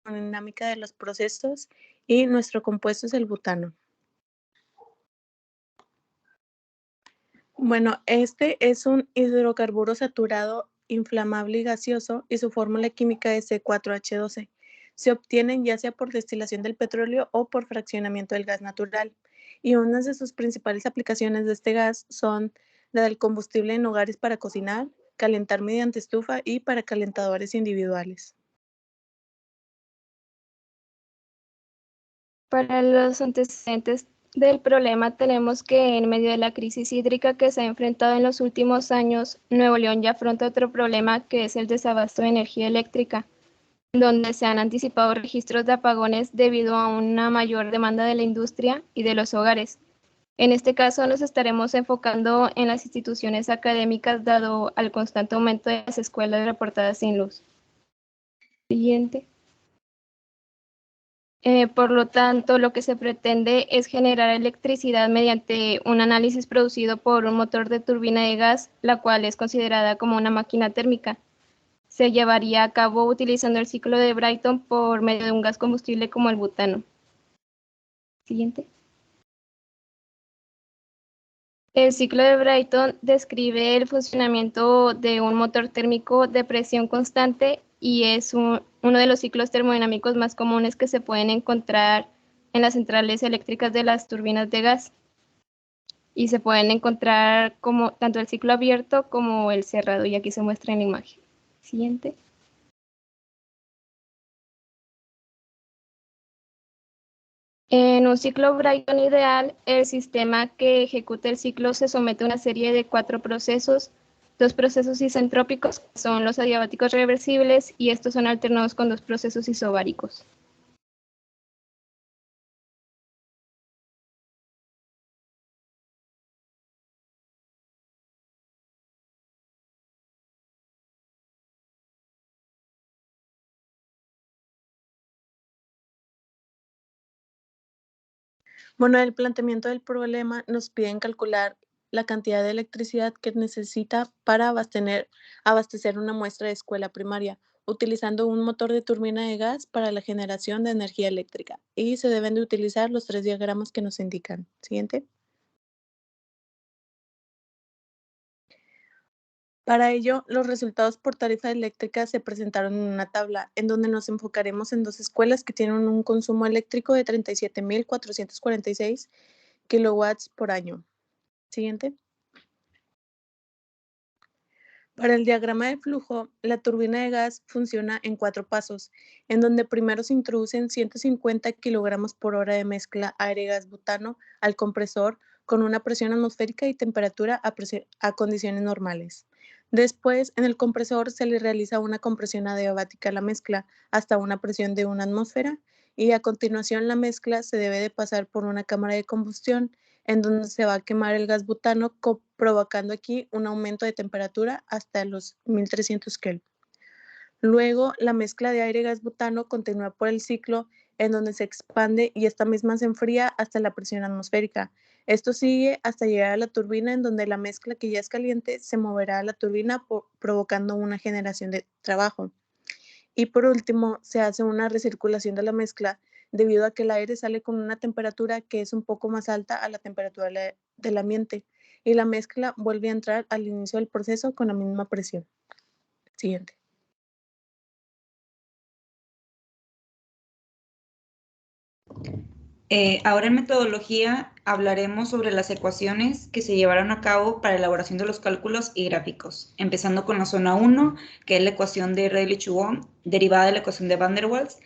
termodinámica de los procesos y nuestro compuesto es el butano. Bueno, este es un hidrocarburo saturado, inflamable y gaseoso y su fórmula química es C4H12. Se obtienen ya sea por destilación del petróleo o por fraccionamiento del gas natural. Y unas de sus principales aplicaciones de este gas son la del combustible en hogares para cocinar, calentar mediante estufa y para calentadores individuales. Para los antecedentes del problema tenemos que en medio de la crisis hídrica que se ha enfrentado en los últimos años, Nuevo León ya afronta otro problema que es el desabasto de energía eléctrica, donde se han anticipado registros de apagones debido a una mayor demanda de la industria y de los hogares. En este caso nos estaremos enfocando en las instituciones académicas dado al constante aumento de las escuelas reportadas sin luz. Siguiente. Por lo tanto, lo que se pretende es generar electricidad mediante un análisis producido por un motor de turbina de gas, la cual es considerada como una máquina térmica. Se llevaría a cabo utilizando el ciclo de Brayton por medio de un gas combustible como el butano. Siguiente. El ciclo de Brayton describe el funcionamiento de un motor térmico de presión constante y es uno de los ciclos termodinámicos más comunes que se pueden encontrar en las centrales eléctricas de las turbinas de gas. Y se pueden encontrar como tanto el ciclo abierto como el cerrado, y aquí se muestra en la imagen. Siguiente. En un ciclo Brayton ideal, el sistema que ejecuta el ciclo se somete a una serie de 4 procesos, 2 procesos isentrópicos, que son los adiabáticos reversibles, y estos son alternados con 2 procesos isobáricos. Bueno, el planteamiento del problema nos piden calcular la cantidad de electricidad que necesita para abastecer una muestra de escuela primaria, utilizando un motor de turbina de gas para la generación de energía eléctrica. Y se deben de utilizar los 3 diagramas que nos indican. Siguiente. Para ello, los resultados por tarifa eléctrica se presentaron en una tabla, en donde nos enfocaremos en 2 escuelas que tienen un consumo eléctrico de 37.446 kilowatts por año. Siguiente. Para el diagrama de flujo, la turbina de gas funciona en 4 pasos, en donde primero se introducen 150 kilogramos por hora de mezcla aire-gas-butano al compresor con una presión atmosférica y temperatura a condiciones normales. Después, en el compresor se le realiza una compresión adiabática a la mezcla hasta una presión de 1 atmósfera y a continuación la mezcla se debe de pasar por una cámara de combustión en donde se va a quemar el gas butano, provocando aquí un aumento de temperatura hasta los 1300 Kelvin. Luego, la mezcla de aire-gas butano continúa por el ciclo en donde se expande y esta misma se enfría hasta la presión atmosférica. Esto sigue hasta llegar a la turbina en donde la mezcla que ya es caliente se moverá a la turbina provocando una generación de trabajo. Y por último, se hace una recirculación de la mezcla debido a que el aire sale con una temperatura que es un poco más alta a la temperatura del ambiente y la mezcla vuelve a entrar al inicio del proceso con la misma presión. Siguiente. Ahora en metodología hablaremos sobre las ecuaciones que se llevaron a cabo para elaboración de los cálculos y gráficos, empezando con la zona 1, que es la ecuación de Rayleigh-Chuon, derivada de la ecuación de Van der Waals.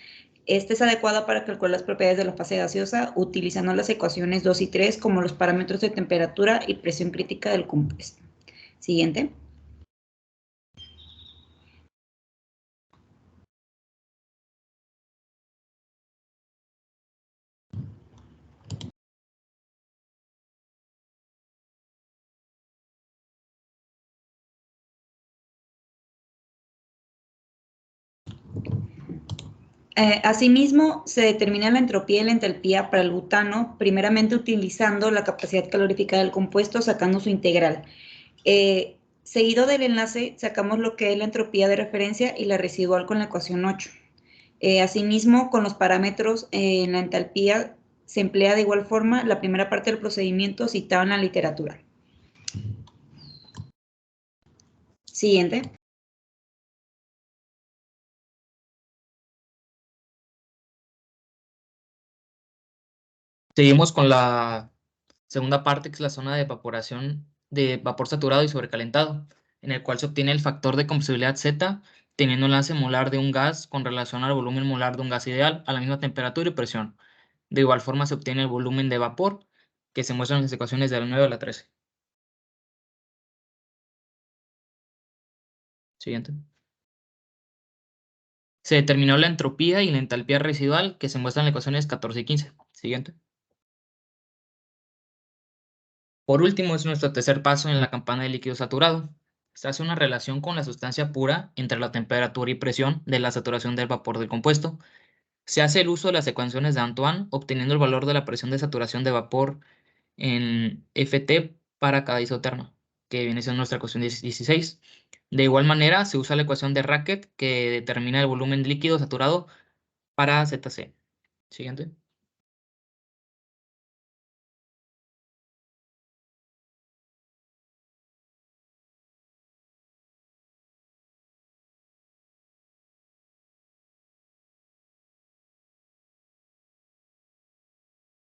Esta es adecuada para calcular las propiedades de la fase gaseosa, utilizando las ecuaciones 2 y 3 como los parámetros de temperatura y presión crítica del compuesto. Siguiente. Asimismo, se determina la entropía y la entalpía para el butano, primeramente utilizando la capacidad calorífica del compuesto, sacando su integral. Seguido del enlace, sacamos lo que es la entropía de referencia y la residual con la ecuación 8. Asimismo, con los parámetros en la entalpía se emplea de igual forma la primera parte del procedimiento citada en la literatura. Siguiente. Seguimos con la segunda parte, que es la zona de evaporación de vapor saturado y sobrecalentado, en el cual se obtiene el factor de compresibilidad Z, teniendo un lance molar de un gas con relación al volumen molar de un gas ideal a la misma temperatura y presión. De igual forma se obtiene el volumen de vapor, que se muestra en las ecuaciones de la 9 a la 13. Siguiente. Se determinó la entropía y la entalpía residual, que se muestran en las ecuaciones 14 y 15. Siguiente. Por último, es nuestro tercer paso en la campana de líquido saturado. Se hace una relación con la sustancia pura entre la temperatura y presión de la saturación del vapor del compuesto. Se hace el uso de las ecuaciones de Antoine, obteniendo el valor de la presión de saturación de vapor en Ft para cada isoterma, que viene siendo nuestra ecuación 16. De igual manera, se usa la ecuación de Racket, que determina el volumen líquido saturado para ZC. Siguiente.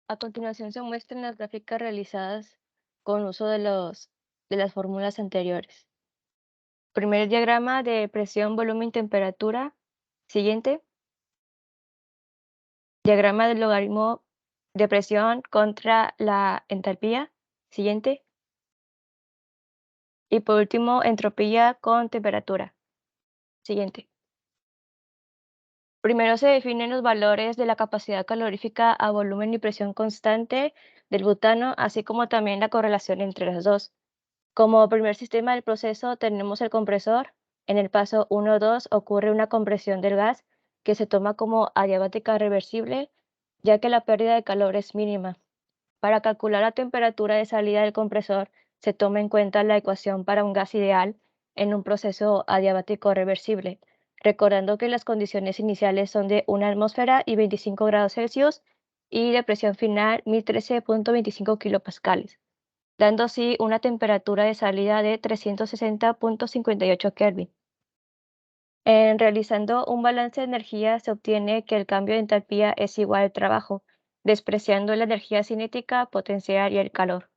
A continuación se muestran las gráficas realizadas con uso de las fórmulas anteriores. Primer diagrama de presión, volumen, temperatura. Siguiente. Diagrama del logaritmo de presión contra la entalpía. Siguiente. Y por último, entropía con temperatura. Siguiente. Primero se definen los valores de la capacidad calorífica a volumen y presión constante del butano, así como también la correlación entre las dos. Como primer sistema del proceso tenemos el compresor. En el paso 1-2 ocurre una compresión del gas que se toma como adiabática reversible, ya que la pérdida de calor es mínima. Para calcular la temperatura de salida del compresor se toma en cuenta la ecuación para un gas ideal en un proceso adiabático reversible, recordando que las condiciones iniciales son de 1 atmósfera y 25 grados Celsius y de presión final 1013.25 kilopascales, dando así una temperatura de salida de 360.58 Kelvin. En realizando un balance de energía se obtiene que el cambio de entalpía es igual al trabajo, despreciando la energía cinética, potencial y el calor.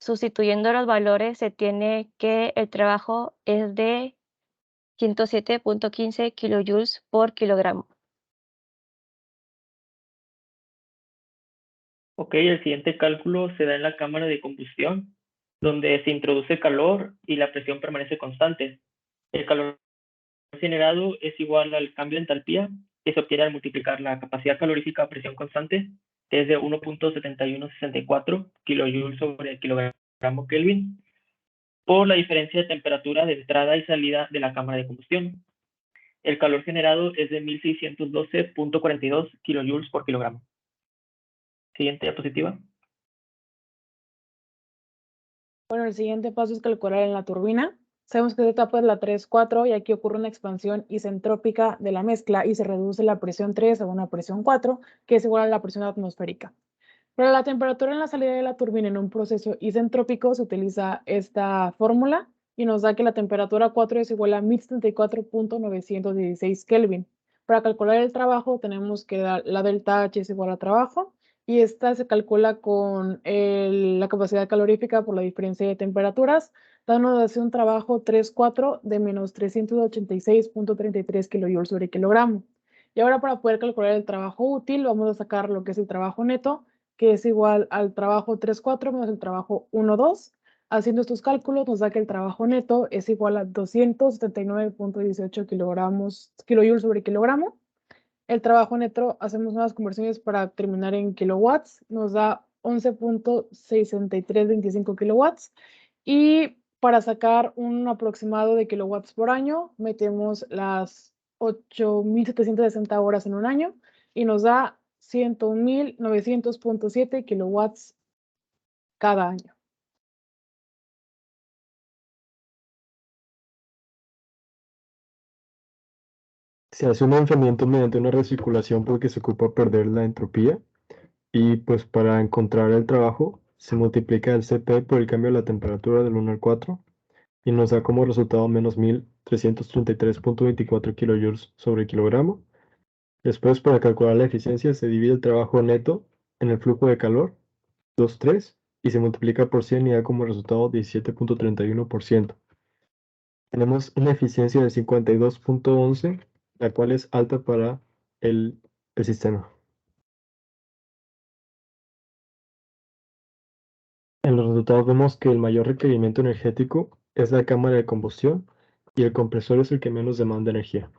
Sustituyendo los valores se tiene que el trabajo es de 107.15 kilojoules por kilogramo. Ok, el siguiente cálculo se da en la cámara de combustión, donde se introduce calor y la presión permanece constante. El calor generado es igual al cambio de entalpía, que se obtiene al multiplicar la capacidad calorífica a presión constante, que es de 1.7164 kilojoules sobre kilogramo Kelvin, por la diferencia de temperatura de entrada y salida de la cámara de combustión. El calor generado es de 1612.42 kilojoules por kilogramo. Siguiente diapositiva. Bueno, el siguiente paso es calcular en la turbina. Sabemos que esta etapa es la 3-4 y aquí ocurre una expansión isentrópica de la mezcla y se reduce la presión 3 a una presión 4, que es igual a la presión atmosférica. Para la temperatura en la salida de la turbina en un proceso isentrópico se utiliza esta fórmula y nos da que la temperatura 4 es igual a 1074.916 Kelvin. Para calcular el trabajo tenemos que dar la delta H es igual a trabajo y esta se calcula con la capacidad calorífica por la diferencia de temperaturas, dándonos así un trabajo 3,4 de menos 386.33 kilojoules sobre kilogramo. Y ahora para poder calcular el trabajo útil vamos a sacar lo que es el trabajo neto, que es igual al trabajo 3,4 menos el trabajo 1,2. Haciendo estos cálculos nos da que el trabajo neto es igual a 279.18 kilojoules sobre kilogramo. El trabajo neto, hacemos unas conversiones para terminar en kilowatts, nos da 11.6325 kilowatts. Y para sacar un aproximado de kilowatts por año, metemos las 8.760 horas en un año y nos da 101.900.7 kilowatts cada año. Se hace un enfriamiento mediante una recirculación porque se ocupa perder la entropía. Y pues para encontrar el trabajo se multiplica el CP por el cambio de la temperatura del 1 al 4 y nos da como resultado menos 1333.24 kilojoules sobre kilogramo. Después, para calcular la eficiencia, se divide el trabajo neto en el flujo de calor, 2,3, y se multiplica por 100 y da como resultado 17.31%. Tenemos una eficiencia de 52.11, la cual es alta para el sistema. En los resultados vemos que el mayor requerimiento energético es la cámara de combustión y el compresor es el que menos demanda energía.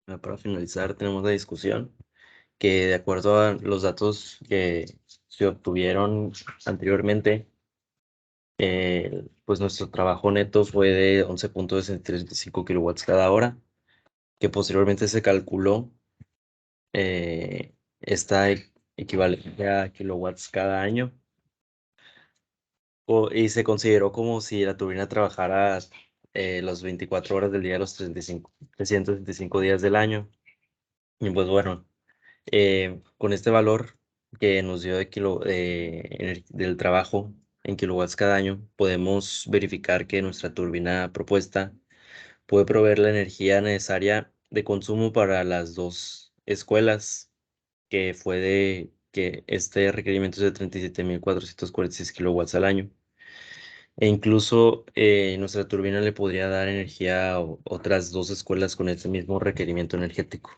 Para finalizar, tenemos la discusión que de acuerdo a los datos que se obtuvieron anteriormente, pues nuestro trabajo neto fue de 11.65 kilowatts cada hora, que posteriormente se calculó esta equivalencia a kilowatts cada año, y se consideró como si la turbina trabajara las 24 horas del día, los 365 días del año. Y pues bueno, con este valor que nos dio del trabajo en kilowatts cada año, podemos verificar que nuestra turbina propuesta puede proveer la energía necesaria de consumo para las dos escuelas, que este requerimiento es de 37.446 kilowatts al año. E incluso nuestra turbina le podría dar energía a otras dos escuelas con ese mismo requerimiento energético.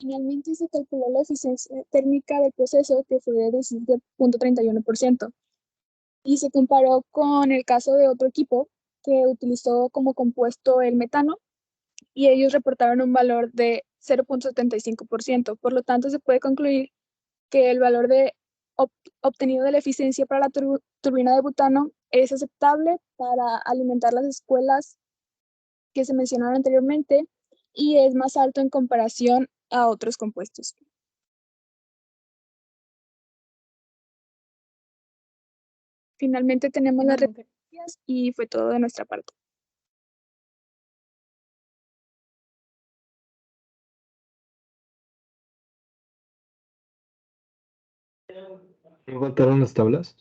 Finalmente se calculó la eficiencia térmica del proceso, que fue de 17.31%, y se comparó con el caso de otro equipo que utilizó como compuesto el metano, y ellos reportaron un valor de 0.75%. Por lo tanto, se puede concluir que el valor obtenido de la eficiencia para la turbina de butano es aceptable para alimentar las escuelas que se mencionaron anteriormente y es más alto en comparación a otros compuestos. Finalmente tenemos las referencias y fue todo de nuestra parte. ¿No faltaron las tablas?